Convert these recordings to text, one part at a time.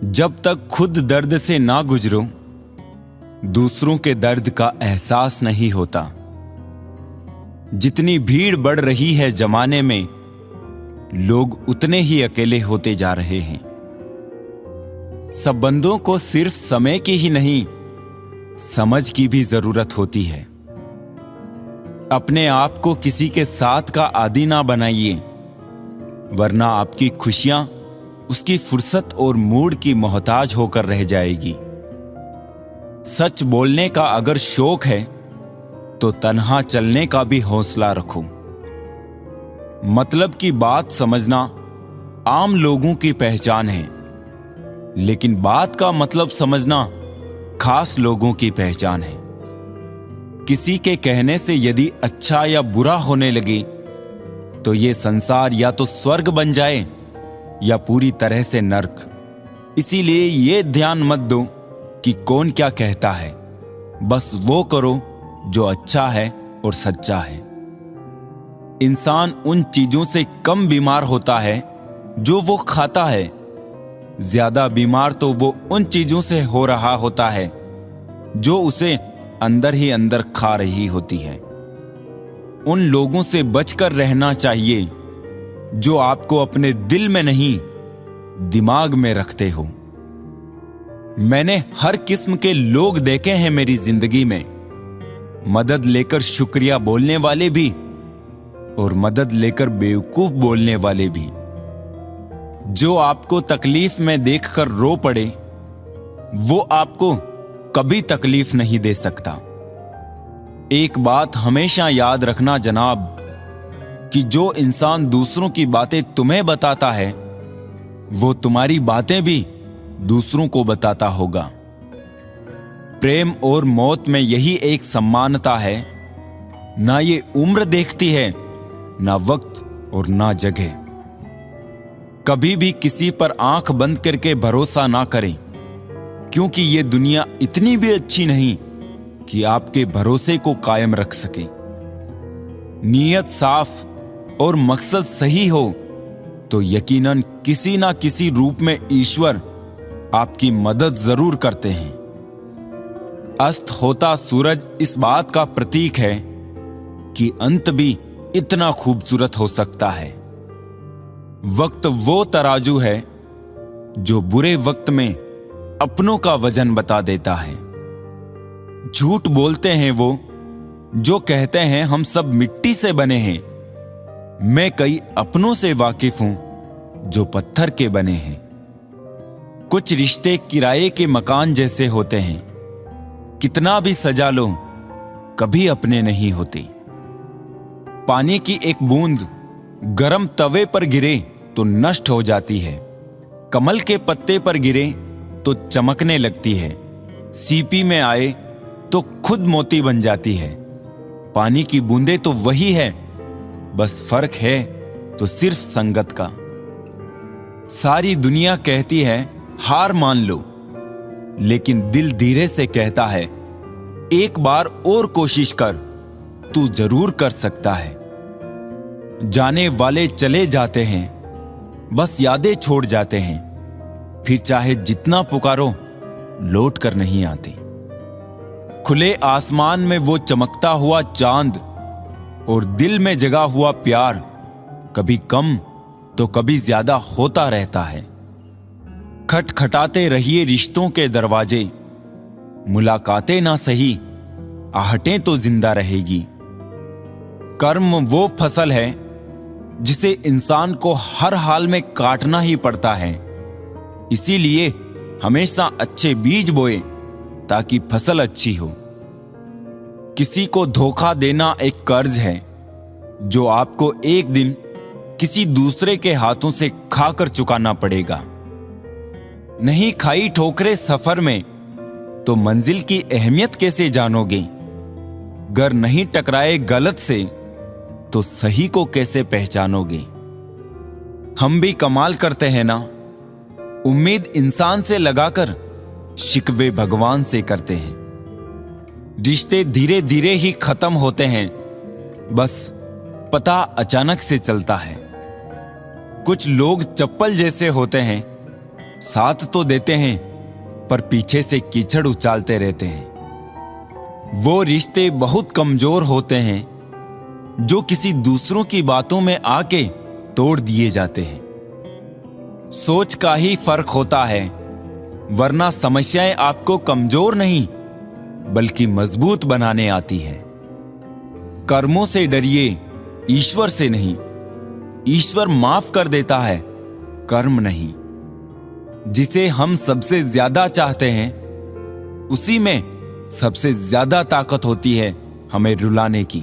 जब तक खुद दर्द से ना गुजरो, दूसरों के दर्द का एहसास नहीं होता। जितनी भीड़ बढ़ रही है जमाने में, लोग उतने ही अकेले होते जा रहे हैं। संबंधों को सिर्फ समय की ही नहीं, समझ की भी जरूरत होती है। अपने आप को किसी के साथ का आदी ना बनाइए, वरना आपकी खुशियां उसकी फुर्सत और मूड की मोहताज होकर रह जाएगी। सच बोलने का अगर शौक है तो तन्हा चलने का भी हौसला रखो। मतलब की बात समझना आम लोगों की पहचान है, लेकिन बात का मतलब समझना खास लोगों की पहचान है। किसी के कहने से यदि अच्छा या बुरा होने लगे तो ये संसार या तो स्वर्ग बन जाए या पूरी तरह से नर्क। इसीलिए ये ध्यान मत दो कि कौन क्या कहता है, बस वो करो जो अच्छा है और सच्चा है। इंसान उन चीजों से कम बीमार होता है जो वो खाता है, ज्यादा बीमार तो वो उन चीजों से हो रहा होता है जो उसे अंदर ही अंदर खा रही होती है। उन लोगों से बचकर रहना चाहिए जो आपको अपने दिल में नहीं, दिमाग में रखते हो। मैंने हर किस्म के लोग देखे हैं मेरी जिंदगी में, मदद लेकर शुक्रिया बोलने वाले भी और मदद लेकर बेवकूफ बोलने वाले भी। जो आपको तकलीफ में देखकर रो पड़े, वो आपको कभी तकलीफ नहीं दे सकता। एक बात हमेशा याद रखना जनाब, कि जो इंसान दूसरों की बातें तुम्हें बताता है, वो तुम्हारी बातें भी दूसरों को बताता होगा। प्रेम और मौत में यही एक समानता है, ना ये उम्र देखती है, ना वक्त और ना जगह। कभी भी किसी पर आंख बंद करके भरोसा ना करें, क्योंकि ये दुनिया इतनी भी अच्छी नहीं कि आपके भरोसे को कायम रख सके। नीयत साफ और मकसद सही हो तो यकीनन किसी ना किसी रूप में ईश्वर आपकी मदद जरूर करते हैं। अस्त होता सूरज इस बात का प्रतीक है कि अंत भी इतना खूबसूरत हो सकता है। वक्त वो तराजू है जो बुरे वक्त में अपनों का वजन बता देता है। झूठ बोलते हैं वो जो कहते हैं हम सब मिट्टी से बने हैं। मैं कई अपनों से वाकिफ हूं जो पत्थर के बने हैं। कुछ रिश्ते किराए के मकान जैसे होते हैं, कितना भी सजा लो कभी अपने नहीं होते। पानी की एक बूंद गरम तवे पर गिरे तो नष्ट हो जाती है, कमल के पत्ते पर गिरे तो चमकने लगती है, सीपी में आए तो खुद मोती बन जाती है। पानी की बूंदें तो वही है, बस फर्क है तो सिर्फ संगत का। सारी दुनिया कहती है हार मान लो, लेकिन दिल धीरे से कहता है एक बार और कोशिश कर, तू जरूर कर सकता है। जाने वाले चले जाते हैं, बस यादें छोड़ जाते हैं, फिर चाहे जितना पुकारो लौट कर नहीं आते। खुले आसमान में वो चमकता हुआ चांद और दिल में जगा हुआ प्यार कभी कम तो कभी ज्यादा होता रहता है। खटखटाते रहिए रिश्तों के दरवाजे, मुलाकातें ना सही आहटें तो जिंदा रहेगी। कर्म वो फसल है जिसे इंसान को हर हाल में काटना ही पड़ता है। इसीलिए हमेशा अच्छे बीज बोए ताकि फसल अच्छी हो। किसी को धोखा देना एक कर्ज है जो आपको एक दिन किसी दूसरे के हाथों से खाकर चुकाना पड़ेगा। नहीं खाई ठोकरें सफर में तो मंजिल की अहमियत कैसे जानोगे? गर नहीं टकराए गलत से तो सही को कैसे पहचानोगे? हम भी कमाल करते हैं ना, उम्मीद इंसान से लगाकर शिकवे भगवान से करते हैं। रिश्ते धीरे धीरे ही खत्म होते हैं, बस पता अचानक से चलता है। कुछ लोग चप्पल जैसे होते हैं, साथ तो देते हैं पर पीछे से कीचड़ उछालते रहते हैं। वो रिश्ते बहुत कमजोर होते हैं जो किसी दूसरों की बातों में आके तोड़ दिए जाते हैं। सोच का ही फर्क होता है, वरना समस्याएं आपको कमजोर नहीं बल्कि मजबूत बनाने आती हैं। कर्मों से डरिए, ईश्वर से नहीं। ईश्वर माफ कर देता है, कर्म नहीं। जिसे हम सबसे ज्यादा चाहते हैं उसी में सबसे ज्यादा ताकत होती है हमें रुलाने की।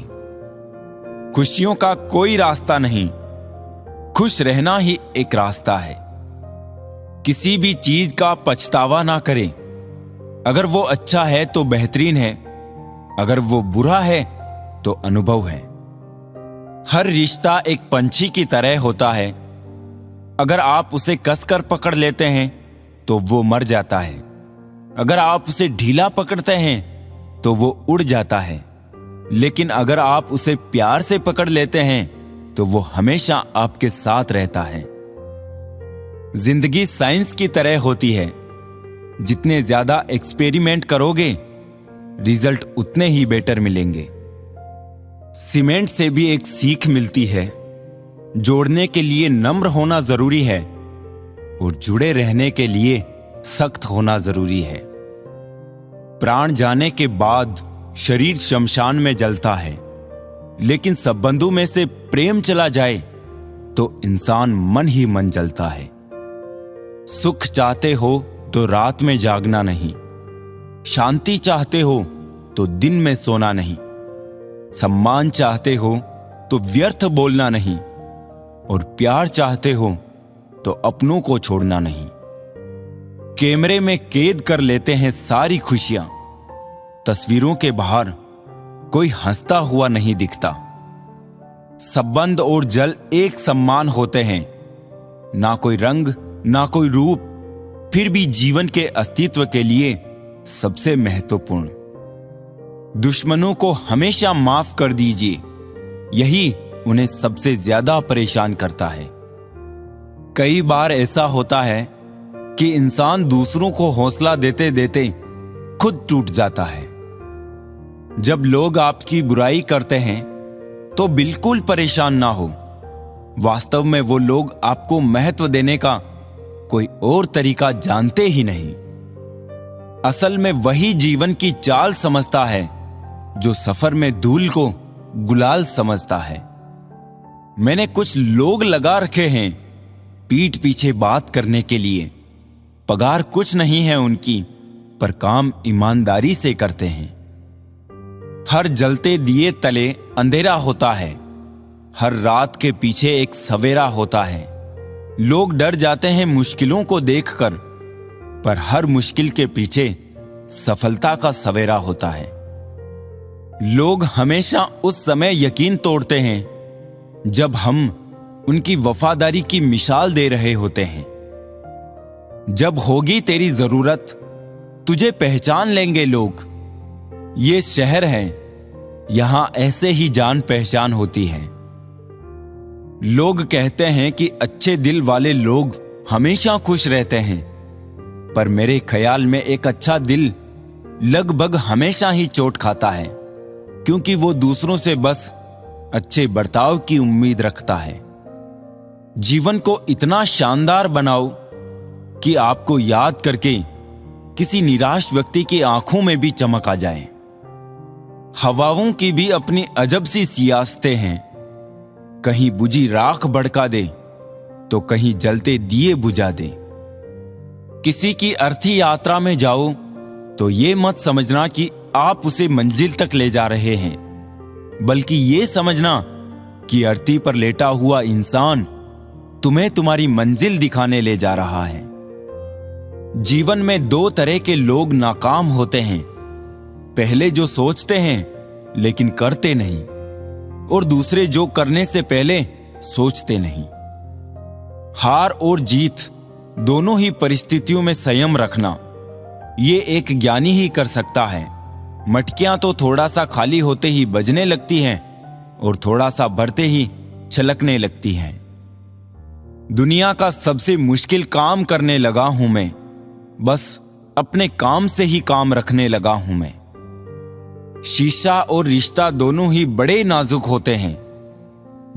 खुशियों का कोई रास्ता नहीं, खुश रहना ही एक रास्ता है। किसी भी चीज का पछतावा ना करें। अगर वो अच्छा है तो बेहतरीन है, अगर वो बुरा है तो अनुभव है। हर रिश्ता एक पंछी की तरह होता है। अगर आप उसे कसकर पकड़ लेते हैं तो वो मर जाता है, अगर आप उसे ढीला पकड़ते हैं तो वो उड़ जाता है, लेकिन अगर आप उसे प्यार से पकड़ लेते हैं तो वो हमेशा आपके साथ रहता है। जिंदगी साइंस की तरह होती है। जितने ज्यादा एक्सपेरिमेंट करोगे रिजल्ट उतने ही बेटर मिलेंगे। सीमेंट से भी एक सीख मिलती है, जोड़ने के लिए नम्र होना जरूरी है और जुड़े रहने के लिए सख्त होना जरूरी है। प्राण जाने के बाद शरीर शमशान में जलता है, लेकिन संबंधों में से प्रेम चला जाए तो इंसान मन ही मन जलता है। सुख चाहते हो तो रात में जागना नहीं, शांति चाहते हो तो दिन में सोना नहीं, सम्मान चाहते हो तो व्यर्थ बोलना नहीं, और प्यार चाहते हो तो अपनों को छोड़ना नहीं। कैमरे में कैद कर लेते हैं सारी खुशियां, तस्वीरों के बाहर कोई हंसता हुआ नहीं दिखता। संबंध और जल एक समान होते हैं, ना कोई रंग ना कोई रूप, फिर भी जीवन के अस्तित्व के लिए सबसे महत्वपूर्ण। दुश्मनों को हमेशा माफ कर दीजिए, यही उन्हें सबसे ज्यादा परेशान करता है। कई बार ऐसा होता है कि इंसान दूसरों को हौसला देते देते खुद टूट जाता है। जब लोग आपकी बुराई करते हैं तो बिल्कुल परेशान ना हो। वास्तव में वो लोग आपको महत्व देने का कोई और तरीका जानते ही नहीं। असल में वही जीवन की चाल समझता है जो सफर में धूल को गुलाल समझता है। मैंने कुछ लोग लगा रखे हैं पीठ पीछे बात करने के लिए। पगार कुछ नहीं है उनकी, पर काम ईमानदारी से करते हैं। हर जलते दिए तले अंधेरा होता है, हर रात के पीछे एक सवेरा होता है। लोग डर जाते हैं मुश्किलों को देखकर, पर हर मुश्किल के पीछे सफलता का सवेरा होता है। लोग हमेशा उस समय यकीन तोड़ते हैं जब हम उनकी वफादारी की मिसाल दे रहे होते हैं। जब होगी तेरी जरूरत तुझे पहचान लेंगे लोग। ये शहर है, यहां ऐसे ही जान पहचान होती है। लोग कहते हैं कि अच्छे दिल वाले लोग हमेशा खुश रहते हैं, पर मेरे ख्याल में एक अच्छा दिल लगभग हमेशा ही चोट खाता है, क्योंकि वो दूसरों से बस अच्छे बर्ताव की उम्मीद रखता है। जीवन को इतना शानदार बनाओ कि आपको याद करके किसी निराश व्यक्ति की आंखों में भी चमक आ जाए। हवाओं की भी अपनी अजब सी सियासतें हैं, कहीं बुझी राख भड़का दे तो कहीं जलते दिए बुझा दे। किसी की अर्थी यात्रा में जाओ तो ये मत समझना कि आप उसे मंजिल तक ले जा रहे हैं, बल्कि ये समझना कि अर्थी पर लेटा हुआ इंसान तुम्हें तुम्हारी मंजिल दिखाने ले जा रहा है। जीवन में दो तरह के लोग नाकाम होते हैं, पहले जो सोचते हैं लेकिन करते नहीं, और दूसरे जो करने से पहले सोचते नहीं। हार और जीत दोनों ही परिस्थितियों में संयम रखना ये एक ज्ञानी ही कर सकता है। मटकियां तो थोड़ा सा खाली होते ही बजने लगती हैं और थोड़ा सा भरते ही छलकने लगती हैं। दुनिया का सबसे मुश्किल काम करने लगा हूं मैं, बस अपने काम से ही काम रखने लगा हूं मैं। शीशा और रिश्ता दोनों ही बड़े नाजुक होते हैं,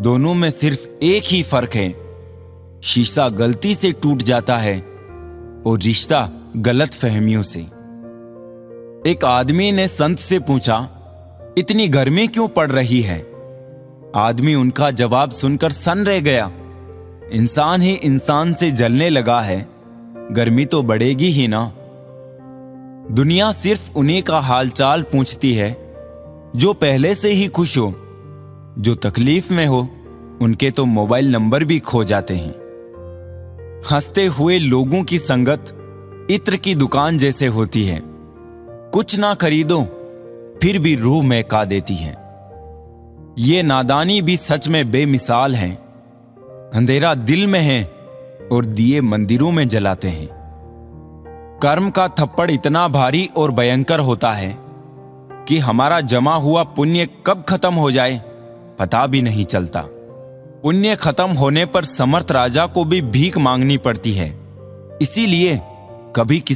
दोनों में सिर्फ एक ही फर्क है, शीशा गलती से टूट जाता है और रिश्ता गलत फहमियों से। एक आदमी ने संत से पूछा, इतनी गर्मी क्यों पड़ रही है? आदमी उनका जवाब सुनकर सन रह गया। इंसान ही इंसान से जलने लगा है, गर्मी तो बढ़ेगी ही ना। दुनिया सिर्फ उन्हीं का हालचाल पूछती है जो पहले से ही खुश हो, जो तकलीफ में हो उनके तो मोबाइल नंबर भी खो जाते हैं। हंसते हुए लोगों की संगत इत्र की दुकान जैसे होती है, कुछ ना खरीदो फिर भी रूह महका देती है। ये नादानी भी सच में बेमिसाल है, अंधेरा दिल में है और दिए मंदिरों में जलाते हैं। कर्म का थप्पड़ इतना भारी और भयंकर होता है कि हमारा जमा हुआ पुण्य कब खत्म हो जाए पता भी नहीं चलता। पुण्य खत्म होने पर समर्थ राजा को भी भीख मांगनी पड़ती है, इसीलिए कभी किसी